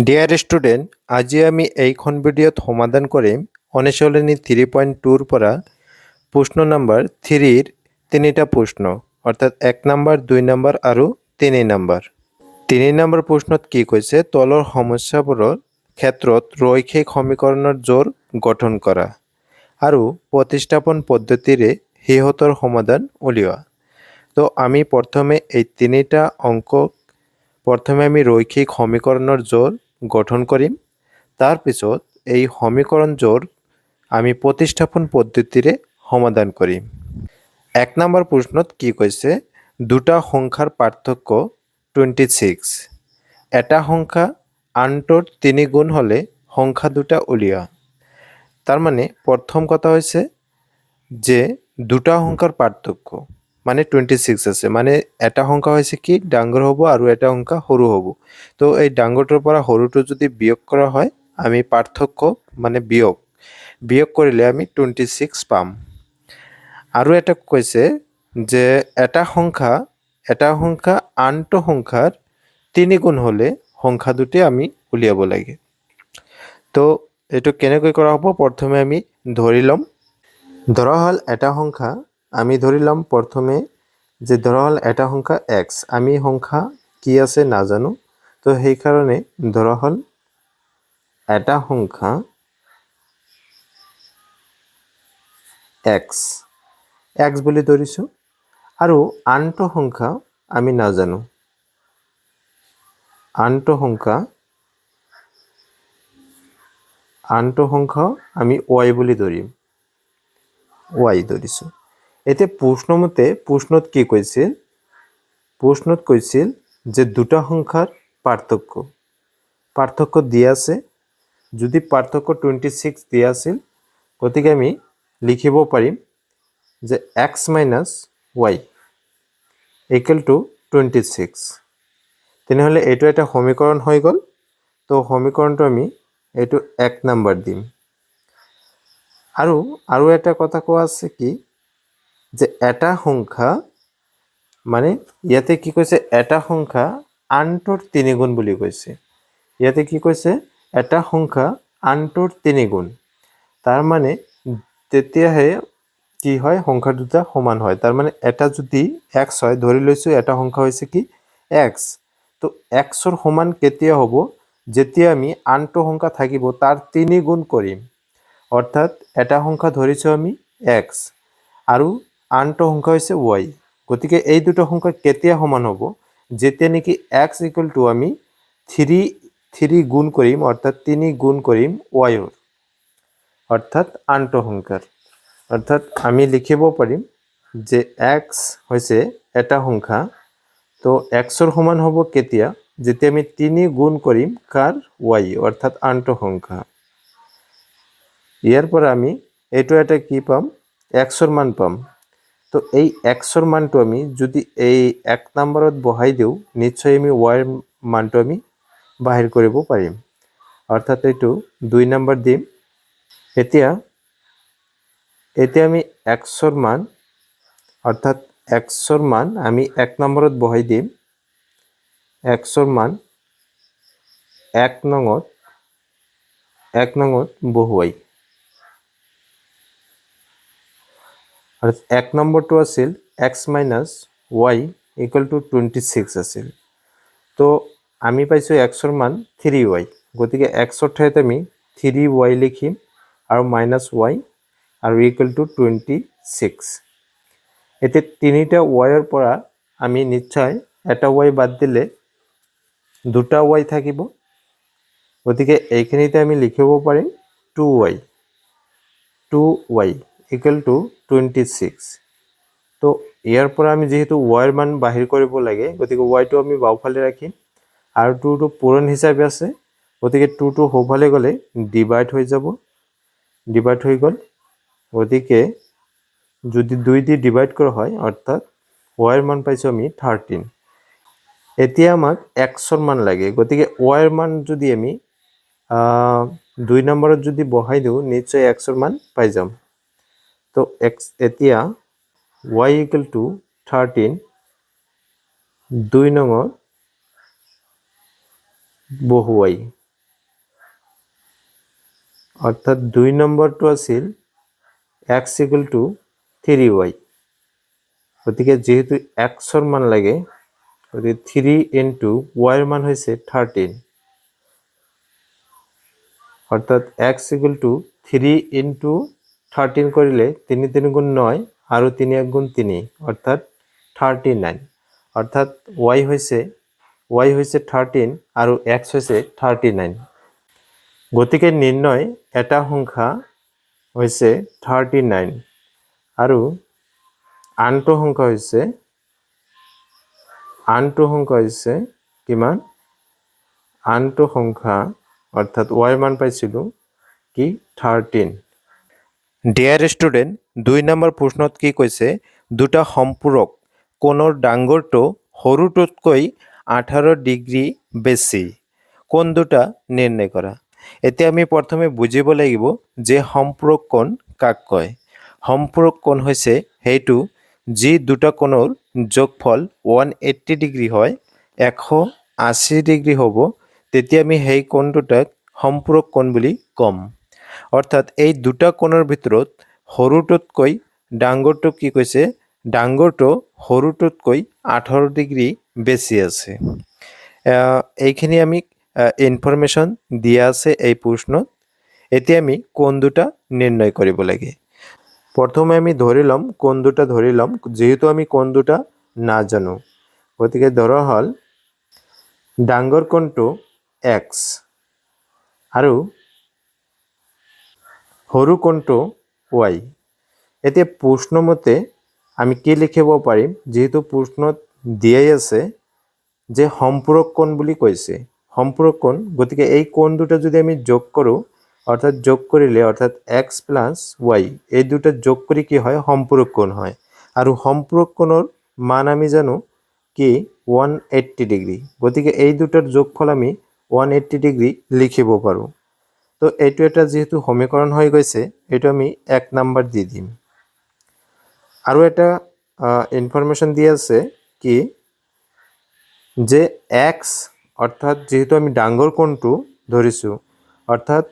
Dear student, আজি আমি এইখন ভিডিওত সমাধান কৰিম অনুশীলনী 3.2 পৰা প্ৰশ্ন নম্বৰ 3 তিনিটা প্ৰশ্ন অৰ্থাৎ 1 নম্বৰ 2 নম্বৰ আৰু 3 নম্বৰ। 3 নম্বৰ প্ৰশ্নত কি কৈছে, তলৰ সমস্যাবোৰৰ ক্ষেত্ৰত ৰৈখিক সমীকৰণৰ জোৰ গঠন কৰা আৰু প্ৰতিস্থাপন পদ্ধতিৰে সিহঁতৰ সমাধান উলিওৱা। তো আমি প্ৰথমে এই তিনিটা অংক প্ৰথমে আমি ৰৈখিক সমীকৰণৰ জোৰ গঠন কৰিম। তাৰপিছত এই সমীকৰণ জোৰ আমি প্ৰতিস্থাপন পদ্ধতিৰে সমাধান কৰিম। 1 নম্বৰ প্ৰশ্নত কি কৈছে, দুটা সংখ্যাৰ পাৰ্থক্য 26। এটা সংখ্যা আনটোৰ 3 গুণ হ'লে সংখ্যা দুটা উলিওৱা। তাৰমানে প্ৰথম কথা হৈছে যে দুটা সংখ্যাৰ পাৰ্থক্য মানে 26 আছে, মানে এটা সংখ্যা হৈছে কি ডাঙৰ হ'ব আৰু এটা সংখ্যা সৰু হ'ব। তো এই ডাঙৰটোৰ পৰা সৰুটো যদি বিয়োগ কৰা হয় আমি পাৰ্থক্য মানে বিয়োগ কৰিলে আমি 26 পাম। আৰু এটা কৈছে যে এটা সংখ্যা আনটো সংখ্যাৰ 3 গুণ হ'লে সংখ্যা দুটি আমি উলিয়াব লাগে। তো এইটো কেনেকৈ কৰা হ'ব, প্ৰথমে আমি ধৰি ল'ম। ধৰা হ'ল এটা সংখ্যা, আমি ধৰি ল'ম প্ৰথমে যে ধৰা হ'ল এটা সংখ্যা x, আমি সংখ্যা কি আছে নাজানো। তো সেইকাৰণে ধৰা হ'ল এটা সংখ্যা x বুলি ধৰিছোঁ আৰু আনটো সংখ্যা আমি নাজানো, আনটো সংখ্যা আমি y বুলি ধৰিম, y ধৰিছোঁ। এতিয়া প্ৰশ্নত কি কৈছিল, প্ৰশ্নত কৈছিল যে দুটা সংখ্যাৰ পাৰ্থক্য দিয়া আছে। যদি পাৰ্থক্য 26 দিয়া আছিল গতিকে আমি লিখিব পাৰিম যে x minus y equal to 26। তেনেহ'লে এইটো এটা সমীকৰণ হৈ গ'ল। তো সমীকৰণটো আমি এইটো 1 নম্বৰ দিম। আৰু এটা কথা কোৱা আছে কি যে এটা সংখ্যা মানে ইয়াতে কি কৈছে, এটা সংখ্যা আনটোৰ 3 গুণ বুলি কৈছে। ইয়াতে কি কৈছে, এটা সংখ্যা আনটোৰ 3 গুণ। তাৰ মানে তেতিয়াহে কি হয়, সংখ্যা দুটা সমান হয়। তাৰ মানে এটা যদি x হয়, ধৰি লৈছোঁ এটা সংখ্যা হৈছে কি x। তো xৰ সমান কেতিয়া হ'ব, যেতিয়া আমি আনটো সংখ্যা থাকিব তাৰ 3 গুণ কৰিম। অৰ্থাৎ এটা সংখ্যা ধৰিছোঁ আমি x আৰু আনটো সংখ্যা হৈছে y। গতিকে এই দুটো সংখ্যা কেতিয়া সমান হ'ব, যেতিয়া নেকি x ইকুৱেল টু আমি 3 গুণ কৰিম, অৰ্থাৎ 3 গুণ কৰিম y-ৰ, অৰ্থাৎ আনটো সংখ্যাৰ। অৰ্থাৎ আমি লিখিব পাৰিম যে x হৈছে এটা সংখ্যা। তো xৰ সমান হ'ব কেতিয়া, যেতিয়া আমি 3 গুণ কৰিম কাৰ y, অৰ্থাৎ আনটো সংখ্যা। ইয়াৰ পৰা আমি এইটো এটা কি পাম, xৰ মান পাম। তো এই xৰ মানটো আমি যদি এই 1 নম্বৰত বহাই দিওঁ নিশ্চয় আমি y-ৰ মানটো আমি বাহিৰ কৰিব পাৰিম। অৰ্থাৎ এইটো 2 নম্বৰ দিম। এতিয়া আমি xৰ মান, অৰ্থাৎ xৰ মান আমি 1 নম্বৰত বহাই দিম। xৰ মান 1 নঙত বহুৱাই। আৰু 1 নম্বৰটো আছিল x minus y equal to 26 আছিল। তো আমি পাইছোঁ xৰ মান 3y। গতিকে xৰ ঠাইত আমি 3y লিখিম আৰু মাইনাছ y আৰু ইকুৱেল টু 26। এতিয়া তিনিটা y-ৰ পৰা আমি নিশ্চয় এটা y বাদ দিলে দুটা y থাকিব। গতিকে এইখিনিতে আমি লিখিব পাৰিম 2y ইকুৱেল টু 26। তো ইয়াৰ পৰা আমি যিহেতু y-ৰ মান বাহিৰ কৰিব লাগে, গতিকে y-টো আমি বাওঁফালে ৰাখিম আৰু 2টো পূৰণ হিচাপে আছে। গতিকে 2টো সোঁফালে গ'লে ডিভাইড হৈ গ'ল। গতিকে যদি 2 দি ডিভাইড কৰা হয়, অৰ্থাৎ y-ৰ মান পাইছোঁ আমি 13। এতিয়া আমাক xৰ মান লাগে। গতিকে y-ৰ মান যদি আমি 2 নম্বৰত যদি বহাই দিওঁ নিশ্চয় xৰ মান পাই যাম। তো এতিয়া y ইকুৱেল টু 13 2 নঙত বহুৱাই। অৰ্থাৎ 2 নম্বৰটো আছিল x ইকুৱেল টু 3y। গতিকে যিহেতু xৰ মান লাগে, গতিকে 3 ইনটু y ৰ মান হৈছে 13, অর্থাৎ x ইকুয়াল টু 3 ইন্টু 13 করিলে 3 3 গুণ 9 আর 3 1 গুণ 3 অর্থাৎ 39, অর্থাৎ y হয়েছে 13 আর x হয়েছে 39। গতিকে নির্ণয় এটা সংখ্যা হয়েছে 39 আর আনটো সংখ্যা হয়েছে কিমান? আনটো সংখ্যা অর্থাৎ y মান পাইছিলো কি 13। ডিয়াৰ ষ্টুডেণ্ট, 2 নম্বৰ প্ৰশ্নত কি কৈছে? দুটা সম্পূৰক কোণৰ ডাঙৰটো সৰুটোতকৈ 18 ডিগ্ৰী বেছি, কোণ দুটা নিৰ্ণয় কৰা। এতিয়া আমি প্ৰথমে বুজিব লাগিব যে সম্পূৰক কোণ কাক কয়। সম্পূৰক কোণ হৈছে সেইটো যি দুটা কোণৰ যোগফল 180 ডিগ্ৰী হয়, 180 ডিগ্ৰী হ'ব, তেতিয়া আমি সেই কোণ দুটাক সম্পূৰক কোণ বুলি ক'ম। অৰ্থাৎ এই দুটা কোণৰ ভিতৰত সৰুটোতকৈ ডাঙৰটো কি কৈছে? ডাঙৰটো সৰুটোতকৈ 18 ডিগ্ৰী বেছি আছে। এইখিনি আমি ইনফৰমেশ্যন দিয়া আছে এই প্ৰশ্নত। এতিয়া আমি কোণ দুটা নিৰ্ণয় কৰিব লাগে। প্ৰথমে আমি ধৰি ল'ম, কোণ দুটা ধৰি ল'ম, যিহেতু আমি কোণ দুটা নাজানো। গতিকে ধৰা হ'ল ডাঙৰ কোণটো x আৰু সৰু কোণটো y। এতিয়া প্ৰশ্ন মতে আমি কি লিখিব পাৰিম? যেহেতু প্ৰশ্নত দিয়াই আছে যে সম্পূৰক কোণ বুলি কৈছে, সম্পূৰক কোণ, গতিকে এই কোণ দুটা যদি আমি যোগ কৰোঁ, অর্থাৎ যোগ করিলে অর্থাৎ x প্লাস y, এই দুটা যোগ করে কি হয়? সম্পূরক কোণ হয়। আর সম্পূরক কোণের মান আমি জানো কি 180 ডিগ্রি। গতিকে এই দুটার যোগফল আমি 180 ডিগ্রি লিখিব পাৰোঁ। তো এইটো এটা যেহেতু সমীকৰণ হয়ে গৈছে, এইটো আমি 1 নাম্বাৰ দি দিম। আৰু এটা ইনফৰমেশন দিয়ে আছে কি যে x, অৰ্থাৎ যেহেতু আমি ডাঙৰ কোণটো ধৰিছোঁ, অৰ্থাৎ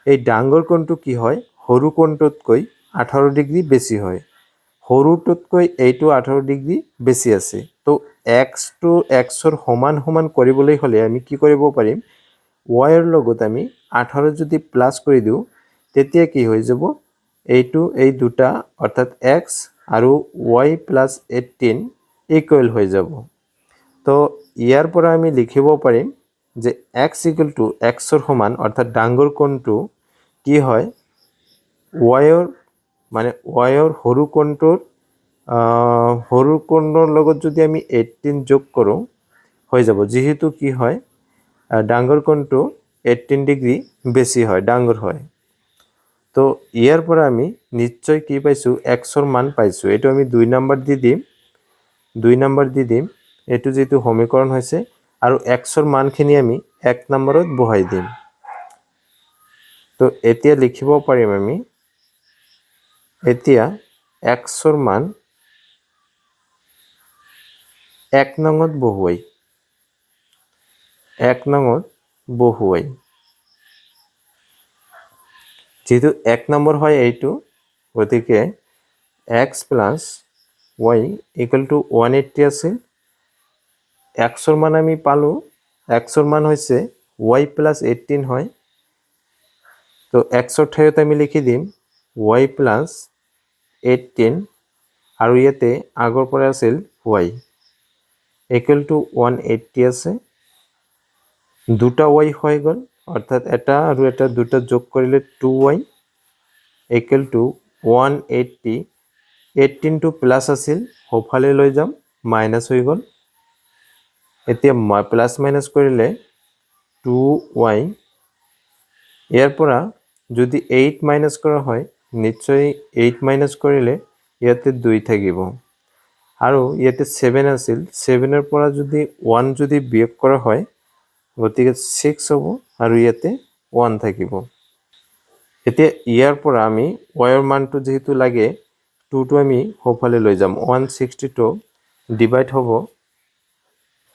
এই ডাঙৰ কোণটো কি হয়? সৰু কোণটোতকৈ 18 ডিগ্ৰী বেছি হয়। সৰুটোতকৈ এইটো 18 ডিগ্ৰী বেছি আছে। তো এক্সটো এক্সৰ সমান সমান কৰিবলৈ হ'লে আমি কি কৰিব পাৰিম? ৱাইৰ লগত আমি 18 যদি প্লাছ কৰি দিওঁ, তেতিয়া কি হৈ যাব? এইটো এই দুটা অৰ্থাৎ এক্স আৰু ৱাই প্লাছ 18 ইকুৱেল হৈ যাব। তো ইয়াৰ পৰা আমি লিখিব পাৰিম যে এক্স ইকুৱেল টু এক্সৰ সমান, অৰ্থাৎ ডাঙৰ কোণটো কি হয়? ৱাইৰ সৰু কোণটোৰ লগত যদি আমি 18 যোগ কৰোঁ হৈ যাব, যিহেতু কি হয় ডাঙৰ কোণটো 18 ডিগ্ৰী বেছি হয়, ডাঙৰ হয়। তো ইয়াৰ পৰা আমি নিশ্চয় কি পাইছোঁ? এক্সৰ মান পাইছোঁ। এইটো আমি 2 নাম্বাৰ দি দিম, 2 নাম্বাৰ দি দিম। এইটো যিটো সমীকৰণ হৈছে, আৰু এক্সৰ মানখিনি আমি 1 নম্বৰত বহাই দিম। তো এতিয়া লিখিব পাৰিম আমি, এতিয়া এক্সৰ মান 1 নঙত বহুৱাই, 1 নঙত বহুৱাই, যেহেতু 1 নম্বৰ হয় এইটো, গতিকে x plus Y equal to 180 আছিল। এক্সৰ মান আমি পালোঁ, এক্সৰ মান হৈছে ৱাই প্লাছ 18 হয়। তো এক্সৰ ঠাইত আমি লিখি দিম ৱাই প্লাছ 18, আৰু ইয়াতে আগৰ পৰা আছিল ৱাই ইকুৱেল টু 180 আছে। দুটা ৱাই হৈ গ'ল, অৰ্থাৎ এটা আৰু এটা দুটা যোগ কৰিলে 2y ইকুৱেল টু 180। 18টো প্লাছ আছিল, সোঁফালে লৈ যাম, মাইনাছ হৈ গ'ল। এতিয়া প্লাছ মাইনাছ কৰিলে 2y, ইয়াৰ পৰা যদি 8 মাইনাছ কৰা হয়, নিশ্চয় 8 মাইনাছ কৰিলে ইয়াতে 2 থাকিব, আৰু ইয়াতে 7 আছিল, 7ৰ পৰা যদি 1 যদি বিয়োগ কৰা হয়, গতিকে 6 হ'ব, আৰু ইয়াতে 1 থাকিব। এতিয়া ইয়াৰ পৰা আমি ৱাইৰ মানটো যেহেতু লাগে, 2টো আমি সোঁফালে লৈ যাম, 162 ডিভাইড হ'ব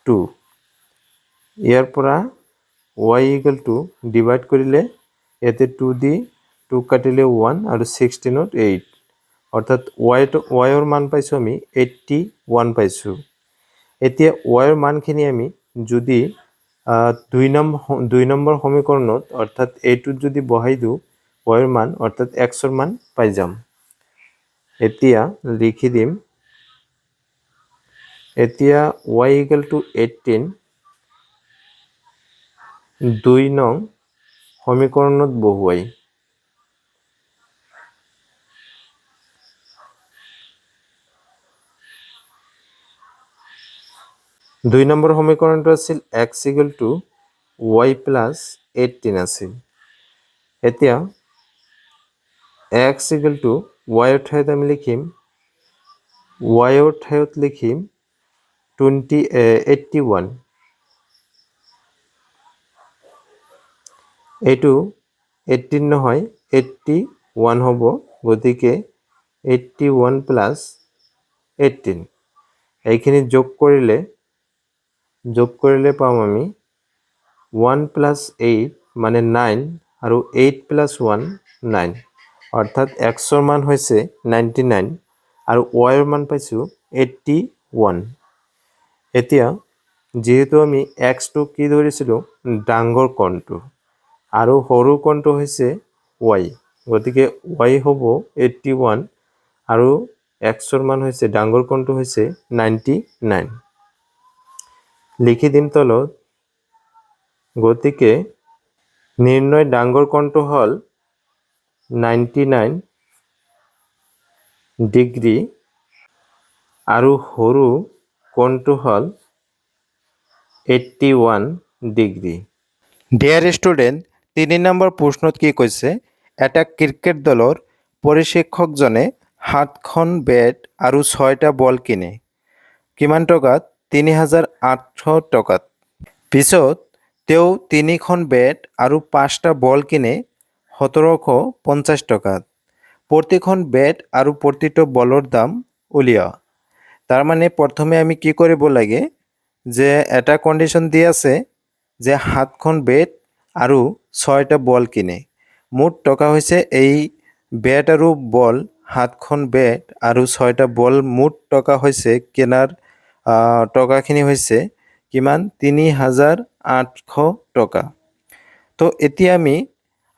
2। ইয়াৰ পৰা ৱাই ইকুৱেল টু ডিভাইড কৰিলে ইয়াতে 2 দি 2 কাটিলে 1 আৰু 16ত 8 অৰ্থাৎ ৱাইৰ মান পাইছোঁ আমি 81 পাইছোঁ। এতিয়া ৱাইৰ মানখিনি আমি যদি 2 নম্বৰ সমীকৰণত অৰ্থাৎ এইটোত যদি বহাই দিওঁ ৱাইৰ মান অৰ্থাৎ xৰ মান পাই যাম। এতিয়া লিখি দিম, এতিয়া y ইকুৱেল টু 18 2 নং সমীকৰণত বহুৱাই। দুই নম্বৰ সমীকৰণটো আছিল x equal to y plus 18 আছিল। এতিয়া x ইকুৱেল টু y ৰ ঠাইত আমি লিখিম y ৰ ঠাইত লিখিম 81। এইটো 18 নহয় 81 হ'ব, গতিকে 81 প্লাছ 18 এইখিনি যোগ কৰিলে পাম আমি 1 প্লাছ 8 মানে 9 আৰু 8 প্লাছ 1 9 অৰ্থাৎ xৰ মান হৈছে 99 আৰু yৰ মান পাইছোঁ 81। এতিয়া যিহেতু আমি xটো কি ধৰিছিলোঁ ডাঙৰ কোণটো আৰু সৰু কোণটো হৈছে y, গতিকে y হ'ব 81 আৰু xৰ মান হৈছে ডাঙৰ কোণটো হৈছে 99। লিখি দিম তলত, গতিকে নিৰ্ণয় ডাঙৰ কোণটো হ'ল 99 ডিগ্ৰী আৰু সৰু কোণটো হ'ল 81 ডিগ্ৰী। ডিয়াৰ ষ্টুডেণ্ট, 3 নম্বৰ প্ৰশ্নত কি কৈছে, এটা ক্ৰিকেট দলৰ প্ৰশিক্ষকজনে 7খন বেট আৰু 6টা বল কিনে। কিমান টকাত? 3800 টকাত। পিছত তেওঁ 3খন বেট আৰু 5টা বল কিনে 1750 টকাত। প্ৰতিখন বেট আৰু প্ৰতিটো বলৰ দাম উলিওৱা। তাৰমানে প্ৰথমে আমি কি কৰিব লাগে, যে এটা কণ্ডিশ্যন দি আছে যে 7খন বেট আৰু 6টা বল কিনে। মুঠ টকা হৈছে এই বেট আৰু বল 7খন বেট আৰু 6টা বল মুঠ টকা হৈছে কিনাৰ টকাখিনি হৈছে কিমান? 3800 টকা। তো এতিয়া আমি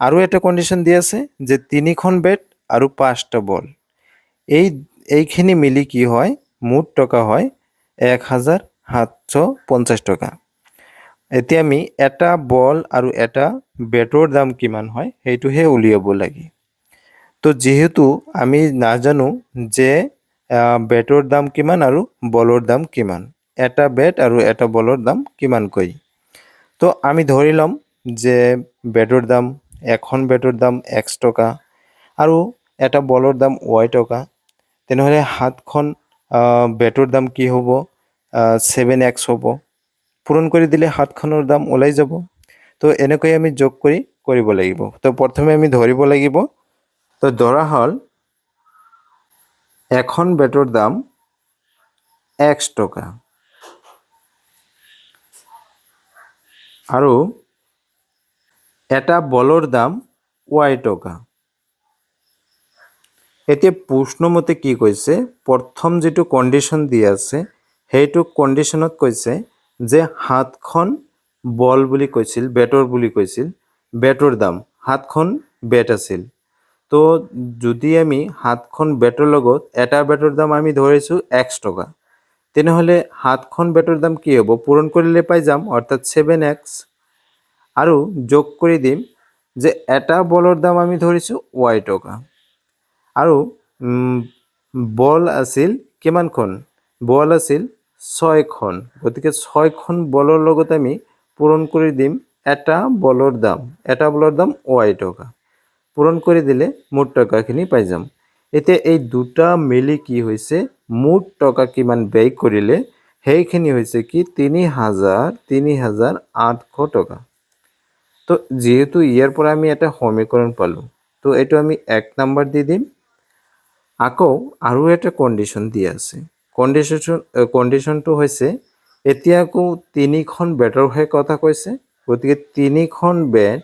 আৰু এটা কণ্ডিশ্যন দি আছে যে 3খন বেট আৰু 5টা বল। এইখিনি মিলি কি হয়? মুঠ টকা হয় 1750 টকা। এতিয়া আমি এটা বল আৰু এটা বেটৰ দাম কিমান হয় সেইটোহে উলিয়াব লাগে। তো যিহেতু আমি নাজানো যে বেটৰ দাম কিমান আৰু বলৰ দাম কিমান, এটা বেট আৰু এটা বলৰ দাম কিমানকৈ, তো আমি ধৰি ল'ম যে বেটৰ দাম, এখন বেটৰ দাম x টকা আৰু এটা বলৰ দাম y টকা। তেনেহ'লে 7খন বেটৰ দাম কি হ'ব? 7x হ'ব। পূৰণ কৰি দিলে 7খনৰ দাম ওলাই যাব। তো এনেকৈ আমি যোগ কৰিব লাগিব। তো প্ৰথমে আমি ধৰিব লাগিব। তো ধৰা হ'ল এখন বেটৰ দাম x টকা আৰু এটা বলৰ দাম y টকা। এতিয়া প্ৰশ্নমতে কি কৈছে, প্ৰথম যিটো কণ্ডিশ্যন দি আছে সেইটো কণ্ডিশ্যনত কৈছে যে 7খন বল বুলি কৈছিল, বেটৰ বুলি কৈছিল, বেটৰ দাম 7খন বেট আছিল। তো যদি আমি 7খন বেটৰ লগত এটা বেটৰ দাম আমি ধৰিছোঁ x টকা, তেনেহ'লে 7খন বেটৰ দাম কি হ'ব? পূৰণ কৰিলে পাই যাম, অৰ্থাৎ 7x আৰু যোগ কৰি দিম যে এটা বলৰ দাম আমি ধৰিছোঁ y টকা আৰু বল আছিল কিমানখন? বল আছিল 6খন, গতিকে 6খন বলৰ লগত আমি পূৰণ কৰি দিম এটা বলৰ দাম y টকা। পূৰণ কৰি দিলে মুঠ টকাখিনি পাই যাম। এতিয়া এই দুটা মিলি কি হৈছে, মুঠ টকা কিমান ব্যয় কৰিলে সেইখিনি হৈছে কি? 3800 টকা। তো যিহেতু ইয়াৰ পৰা আমি এটা সমীকৰণ পালোঁ, তো এইটো আমি 1 নম্বৰ দি দিম। আকৌ আৰু এটা কণ্ডিশ্যন দি আছে। কণ্ডিশ্যনটো হৈছে, এতিয়া আকৌ 3খন বেটৰহে কথা কৈছে, গতিকে 3খন বেট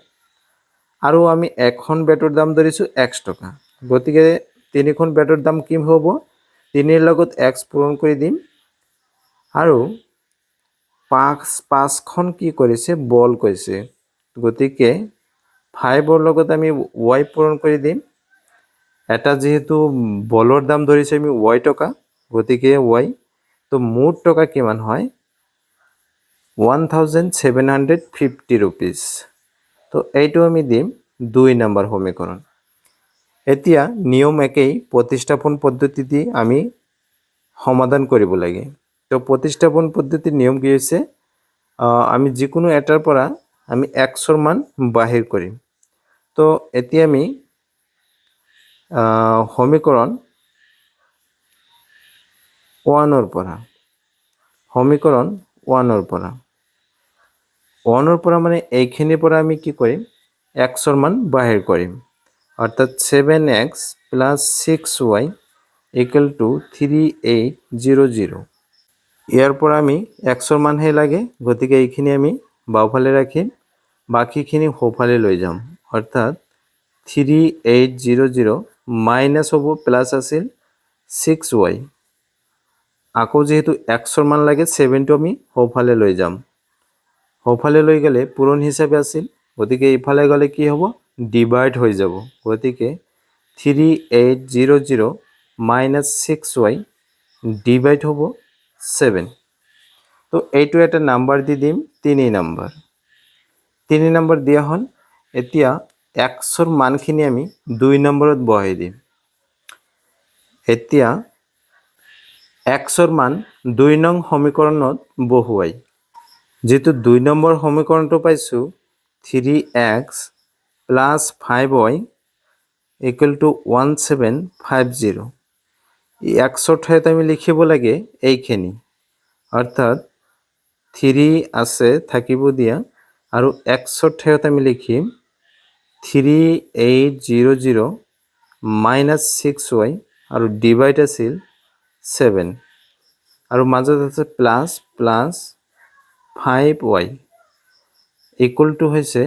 আৰু আমি এখন বেটৰ দাম ধৰিছোঁ x টকা, গতিকে তিনিখন বেটৰ দাম কি হ'ব, 3ৰ লগত x পূৰণ কৰি দিম আৰু পাঁচখন কি কৰিছে, বল কৈছে, গতিকে 5ৰ লগত আমি y পূৰণ কৰি দিম। এটা যেহেতু বলৰ দাম ধৰিছে আমি y টকা, গতিকে y, তো মুঠ টকা কিমান হয়, 1750 rupees। তো এইটো আমি দিম 2 নম্বৰ সমীকৰণ। এতিয়া নিয়ম একেই, প্ৰতিস্থাপন পদ্ধতি দি আমি সমাধান কৰিব লাগে। তো প্ৰতিস্থাপন পদ্ধতিৰ নিয়ম কি হৈছে, আমি যিকোনো এটাৰ পৰা আমি xৰ মান বাহিৰ কৰিম। তো এতিয়া আমি সমীকৰণ 1ৰ পৰা মানে এইখিনিৰ পৰা আমি কি কৰিম, xৰ মান বাহিৰ কৰিম, অৰ্থাৎ 7x + 6y = 3800। ইয়াৰ পৰা আমি xৰ মানহে লাগে, গতিকে এইখিনি আমি বাওঁফালে ৰাখিম, বাকীখিনি সোঁফালে লৈ যাম, অৰ্থাৎ 3800 মাইনাছ হ'ব, প্লাছ আছিল 6y, আকৌ যেহেতু xৰ মান লাগে 7টো আমি সোঁফালে লৈ যাম, সোঁফালে লৈ গ'লে পূৰণ হিচাপে আছিল, গতিকে ইফালে গ'লে কি হ'ব, ডিভাইড হৈ যাব, গতিকে 3800 মাইনাছ 6y ডিভাইড হ'ব 7। তো এইটো এটা নাম্বাৰ দি দিম, 3 নম্বৰ দিয়া হ'ল। এতিয়া xৰ মানখিনি আমি 2 নম্বৰত বহাই দিম। এতিয়া xৰ মান 2 নং সমীকৰণত বহুৱাই, যেহেতু 2 নম্বৰ সমীকৰণটো পাইছোঁ 3x + 5y = 1750। xৰ ঠাইত আমি লিখিব লাগে এইখিনি, অৰ্থাৎ 3 আছে থাকিব দিয়া, আৰু xৰ ঠাইত আমি লিখিম 3800 মাইনাছ 6y আৰু ডিভাইড আছিল 7, আৰু মাজত আছে প্লাছ 5y = হৈছে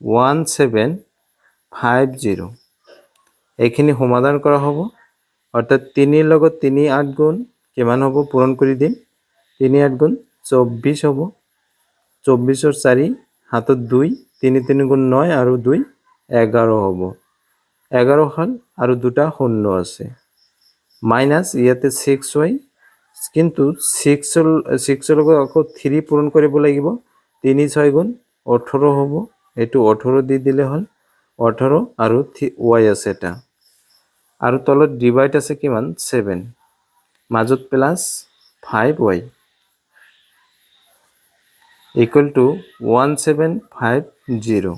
1750। এইখিনি সমাধান কৰা হ'ব, অৰ্থাৎ 3ৰ লগত 3 8 গুণ কিমান হ'ব, পূৰণ কৰি দিম, 3 8 গুণ 24 হ'ব, 24ৰ 4 হাতত 2, 3 3 গুণ 9 আৰু 2 11 হ'ব, 11 হ'ল আৰু 2টা শূন্য আছে, মাইনাছ ইয়াতে 6y, কিন্তু 6ৰ লগত আকৌ 3 পূৰণ কৰিব লাগিব, 3 6 গুণ 18 হ'ব, এইটো 18 দি দিলে হ'ল, 18 আৰু y আছে এটা, আৰু তলত ডিভাইড আছে কিমান, 7, মাজত প্লাছ 5y = 1750।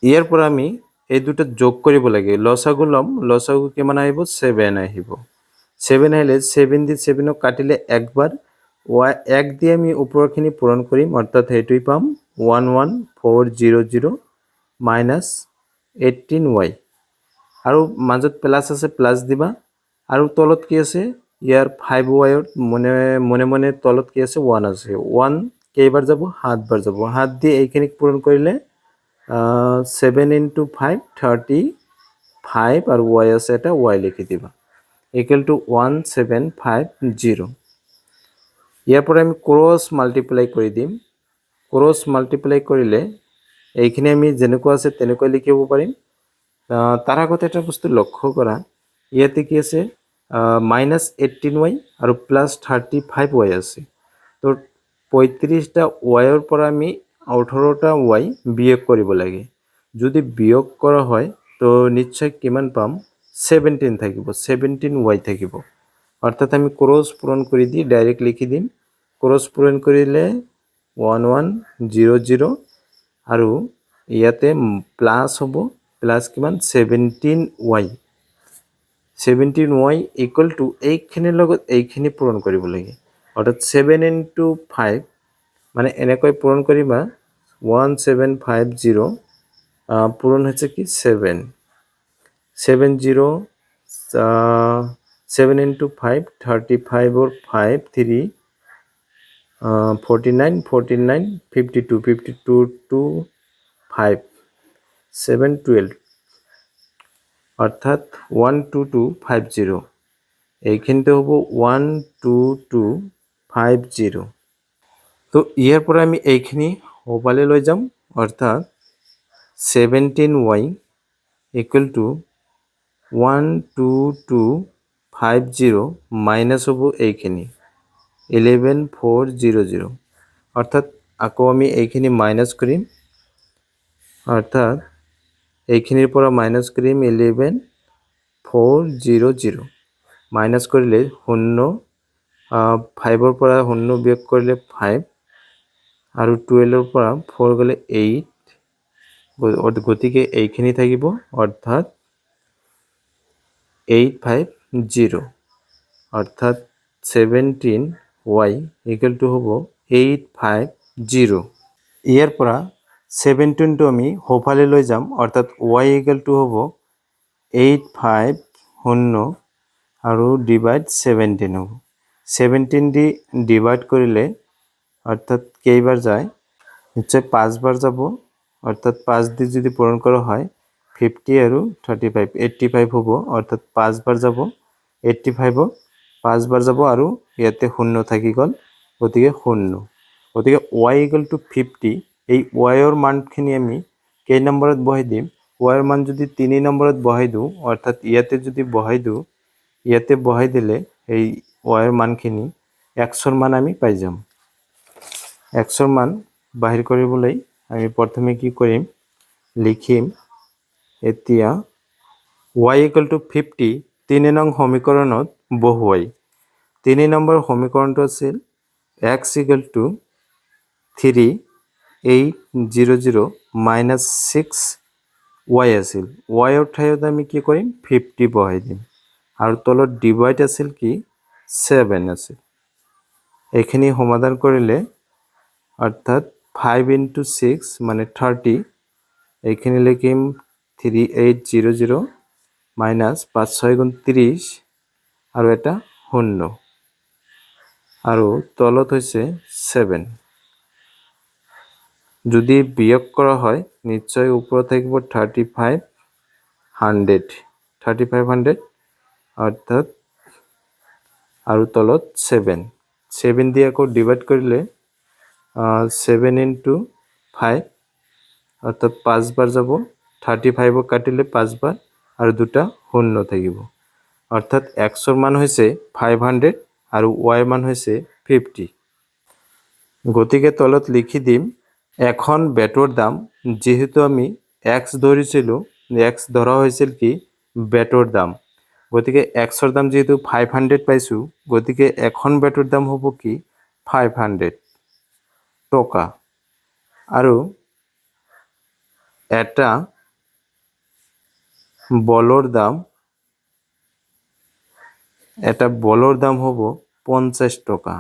ইয়াৰ পৰা আমি এই দুটা যোগ কৰিব লাগে, লসাগু ল'ম, লসাগু কিমান আহিব, 7 আহিব, 7 আহিলে 7 দি 7ক কাটিলে একবাৰ, 1 দি আমি ওপৰখিনি পূৰণ কৰিম, অৰ্থাৎ সেইটোৱেই পাম 11400 মাইনাছ 18y, আৰু মাজত প্লাছ আছে, প্লাছ দিবা, আৰু তলত কি আছে, ইয়াৰ 5yৰ মনে তলত কি আছে, 1 আছে, 1 কেইবাৰ যাব, 7 বাৰ যাব, 7 দি এইখিনিক পূৰণ কৰিলে 7 × 5 35, আৰু y আছে এটা, y লিখি দিবা, = 1750। ইয়াৰ পৰা আমি ক্ৰছ মাল্টিপ্লাই কৰি দিম, ক্ৰছ মাল্টিপ্লাই কৰিলে এইখিনি আমি যেনেকুৱা আছে তেনেকৈ লিখিব পাৰিম। তাৰ আগতে এটা বস্তু লক্ষ্য কৰা, ইয়াতে কি আছে, মাইনাছ 18y আৰু প্লাছ 35y আছে, তো 35টা ৱাইৰ পৰা আমি 18টা y বিয়োগ কৰিব লাগে, যদি বিয়োগ কৰা হয় তো নিশ্চয় কিমান পাম, 17 থাকিব, 17y থাকিব, অৰ্থাৎ আমি ক্ৰছ পূৰণ কৰি দি ডাইৰেক্ট লিখি দিম, ক্ৰছ পূৰণ কৰিলে 1100, আৰু ইয়াতে প্লাছ হ'ব, প্লাছ কিমান, 17y = এইখিনিৰ লগত এইখিনি পূৰণ কৰিব লাগে, অৰ্থাৎ 7 × 5 মানে এনেকৈ পূৰণ কৰিবা, 1750 পূৰণ হৈছে কি 7, 7 × 5 35ৰ 5 3 49 52 52 2 5 712 অৰ্থাৎ 12250 এইখিনিতে হ'ব 12250 তো ইয়াৰ পৰা আমি এইখিনি হোপালে লৈ যাম অৰ্থাৎ 17y ইকুৱেল টু 12250 মাইনাছ হ'ব এইখিনি 11400 অৰ্থাৎ আকৌ আমি এইখিনি মাইনাছ কৰিম অৰ্থাৎ এইখিনিৰ পৰা মাইনাছ কৰিম 11400 মাইনাছ কৰিলে 0 5ৰ পৰা 0 বিয়োগ কৰিলে 5 আৰু 12ৰ পৰা 4 গ'লে 8 গতিকে এইখিনি থাকিব অৰ্থাৎ 850 অৰ্থাৎ 17y ইকুৱেল টু হ'ব 850 ইয়াৰ পৰা 17টো আমি সোঁফালে লৈ যাম অৰ্থাৎ y ইকুৱেল টু হ'ব 850 আৰু ডিভাইড 17 হ'ব 17 দি ডিভাইড কৰিলে অৰ্থাৎ কেইবাৰ যায় নিশ্চয় 5 বাৰ যাব অৰ্থাৎ 5 দি যদি পূৰণ কৰা হয় 50 আৰু 35 85 হ'ব অৰ্থাৎ 5 বাৰ যাব 85 5 বাৰ যাব আৰু ইয়াতে 0 থাকি গ'ল গতিকে 0 গতিকে y ইকুৱেল টু 50 এই y ৰ মানখিনি আমি কেই নম্বৰত বহাই দিম y ৰ মান যদি 3 নম্বৰত বহাই দিওঁ অৰ্থাৎ ইয়াতে যদি বহাই দিওঁ ইয়াতে বহাই দিলে এই y ৰ মানখিনি x ৰ মান আমি পাই যাম x ৰ মান বাহিৰ কৰিবলৈ আমি প্ৰথমে কি কৰিম লিখিম এতিয়া y ইকুৱেল টু 50 3 নং সমীকৰণত বহুৱাই 3 নম্বৰ সমীকৰণটো আছিল x equal to 3800 minus 6y আছিল y ৰ ঠাইত আমি কি কৰিম 50 বহাই দিম আৰু তলত ডিভাইড আছিল কি 7 আছিল এইখিনি সমাধান কৰিলে অৰ্থাৎ 5 into 6 মানে 30 এইখিনি লিখিম 3800 মাইনাছ 5 6 গুণ 30 আৰু এটা 0 আৰু তলত হৈছে 7 যদি বিয়োগ কৰা হয় নিশ্চয় ওপৰত থাকিব 3500 অৰ্থাৎ আৰু তলত 7 দি আকৌ ডিভাইড কৰিলে 7 into 5 অৰ্থাৎ 5 বাৰ যাব 35 কাটিলে 5 বাৰ আৰু দুটা 0 থাকিব অৰ্থাৎ x ৰ মান হৈছে 500 আৰু y ৰ মান হৈছে 50 গতিকে তলত লিখি দিম এখন বেটৰ দাম যেহেতু আমি x ধৰিছিলোঁ x ধৰা হৈছিল কি বেটৰ দাম গতিকে x ৰ দাম যেহেতু 500 পাইছোঁ গতিকে এখন বেটৰ দাম হ'ব কি 500 টকা আৰু এটা বলৰ দাম হ'ব 50 টকা